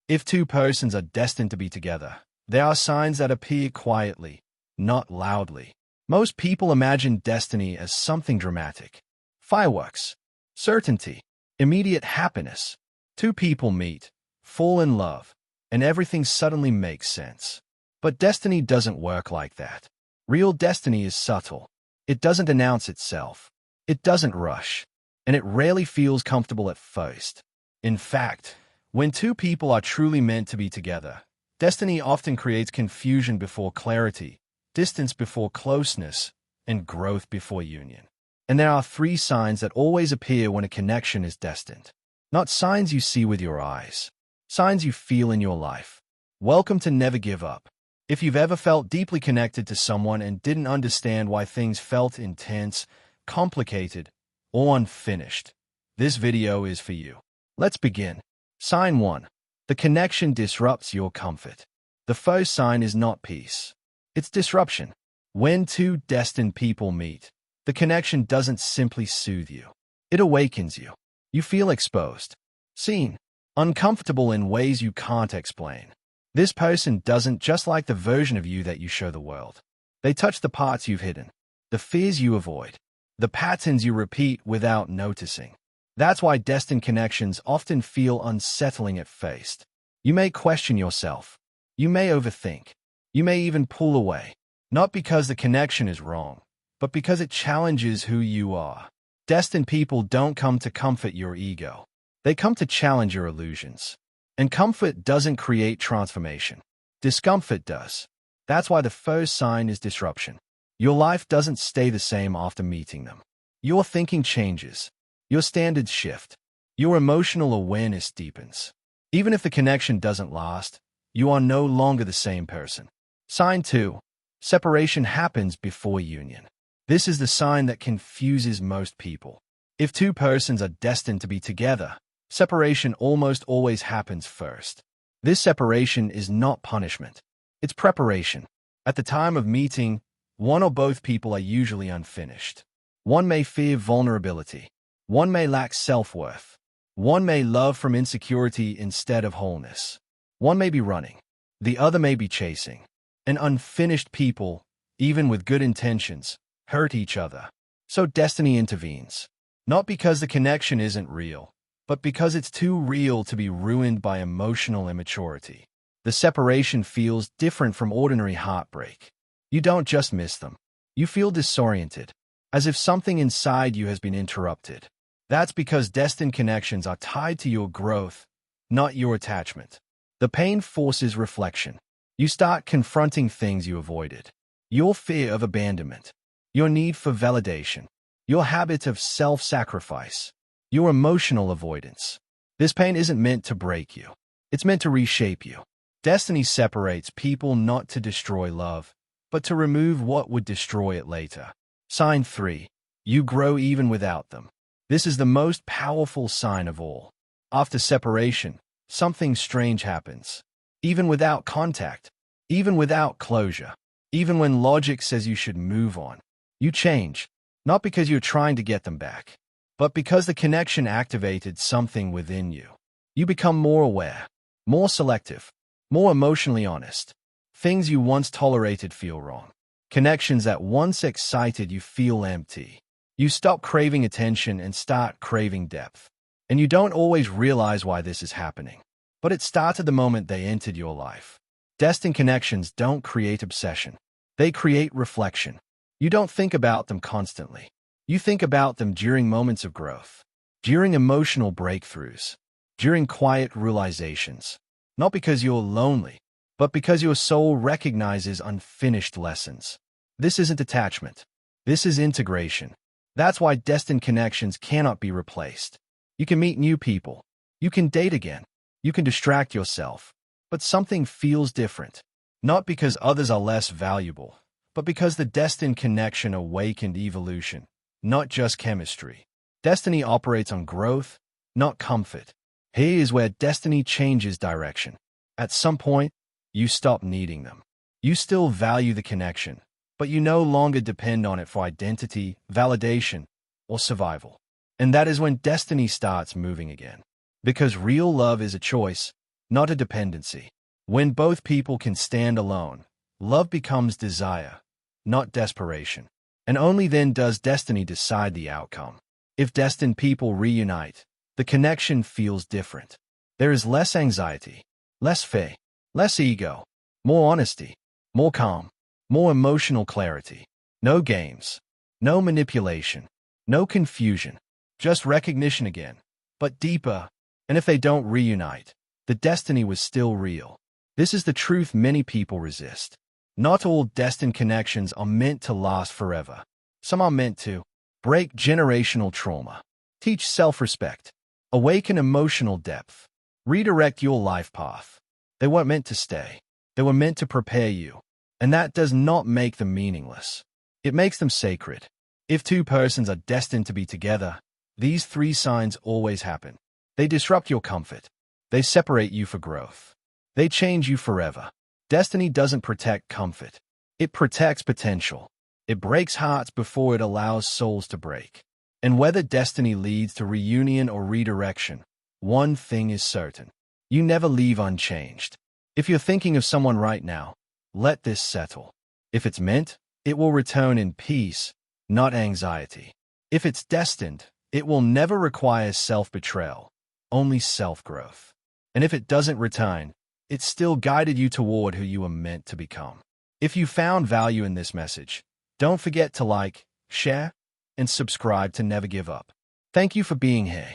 If two persons are destined to be together, there are signs that appear quietly, not loudly. Most people imagine destiny as something dramatic. Fireworks, certainty, immediate happiness. Two people meet, fall in love, and everything suddenly makes sense. But destiny doesn't work like that. Real destiny is subtle. It doesn't announce itself. It doesn't rush. And it rarely feels comfortable at first. In fact, when two people are truly meant to be together, destiny often creates confusion before clarity, distance before closeness, and growth before union. And there are three signs that always appear when a connection is destined. Not signs you see with your eyes, signs you feel in your life. Welcome to Never Give Up. If you've ever felt deeply connected to someone and didn't understand why things felt intense, complicated, or unfinished, this video is for you. Let's begin. Sign 1. The connection disrupts your comfort. The first sign is not peace. It's disruption. When two destined people meet, the connection doesn't simply soothe you. It awakens you. You feel exposed, seen, uncomfortable in ways you can't explain. This person doesn't just like the version of you that you show the world. They touch the parts you've hidden, the fears you avoid, the patterns you repeat without noticing. That's why destined connections often feel unsettling at first. You may question yourself. You may overthink. You may even pull away. Not because the connection is wrong, but because it challenges who you are. Destined people don't come to comfort your ego. They come to challenge your illusions. And comfort doesn't create transformation. Discomfort does. That's why the first sign is disruption. Your life doesn't stay the same after meeting them. Your thinking changes. Your standards shift. Your emotional awareness deepens. Even if the connection doesn't last, you are no longer the same person. Sign 2. Separation happens before union. This is the sign that confuses most people. If two persons are destined to be together, separation almost always happens first. This separation is not punishment. It's preparation. At the time of meeting, one or both people are usually unfinished. One may fear vulnerability. One may lack self-worth. One may love from insecurity instead of wholeness. One may be running. The other may be chasing. And unfinished people, even with good intentions, hurt each other. So destiny intervenes. Not because the connection isn't real, but because it's too real to be ruined by emotional immaturity. The separation feels different from ordinary heartbreak. You don't just miss them. You feel disoriented, as if something inside you has been interrupted. That's because destined connections are tied to your growth, not your attachment. The pain forces reflection. You start confronting things you avoided. Your fear of abandonment, your need for validation, your habit of self-sacrifice, your emotional avoidance. This pain isn't meant to break you. It's meant to reshape you. Destiny separates people not to destroy love, but to remove what would destroy it later. Sign 3. You grow even without them. This is the most powerful sign of all. After separation, something strange happens. Even without contact, even without closure, even when logic says you should move on, you change. Not because you're trying to get them back, but because the connection activated something within you. You become more aware, more selective, more emotionally honest. Things you once tolerated feel wrong. Connections that once excited you feel empty. You stop craving attention and start craving depth. And you don't always realize why this is happening. But it started the moment they entered your life. Destined connections don't create obsession. They create reflection. You don't think about them constantly. You think about them during moments of growth, during emotional breakthroughs, during quiet realizations. Not because you're lonely, but because your soul recognizes unfinished lessons. This isn't attachment. This is integration. That's why destined connections cannot be replaced. You can meet new people. You can date again. You can distract yourself. But something feels different. Not because others are less valuable, but because the destined connection awakened evolution, not just chemistry. Destiny operates on growth, not comfort. Here is where destiny changes direction. At some point, you stop needing them. You still value the connection, but you no longer depend on it for identity, validation, or survival. And that is when destiny starts moving again. Because real love is a choice, not a dependency. When both people can stand alone, love becomes desire, not desperation. And only then does destiny decide the outcome. If destined people reunite, the connection feels different. There is less anxiety, less fear, less ego, more honesty, more calm, more emotional clarity. No games, no manipulation, no confusion, just recognition again, but deeper. And if they don't reunite, the destiny was still real. This is the truth many people resist. Not all destined connections are meant to last forever. Some are meant to break generational trauma, teach self-respect, awaken emotional depth, redirect your life path. They weren't meant to stay. They were meant to prepare you. And that does not make them meaningless. It makes them sacred. If two persons are destined to be together, these three signs always happen. They disrupt your comfort. They separate you for growth. They change you forever. Destiny doesn't protect comfort. It protects potential. It breaks hearts before it allows souls to break. And whether destiny leads to reunion or redirection, one thing is certain. You never leave unchanged. If you're thinking of someone right now, let this settle. If it's meant, it will return in peace, not anxiety. If it's destined, it will never require self-betrayal, only self-growth. And if it doesn't return, it still guided you toward who you were meant to become. If you found value in this message, don't forget to like, share, and subscribe to never give up. Thank you for being here.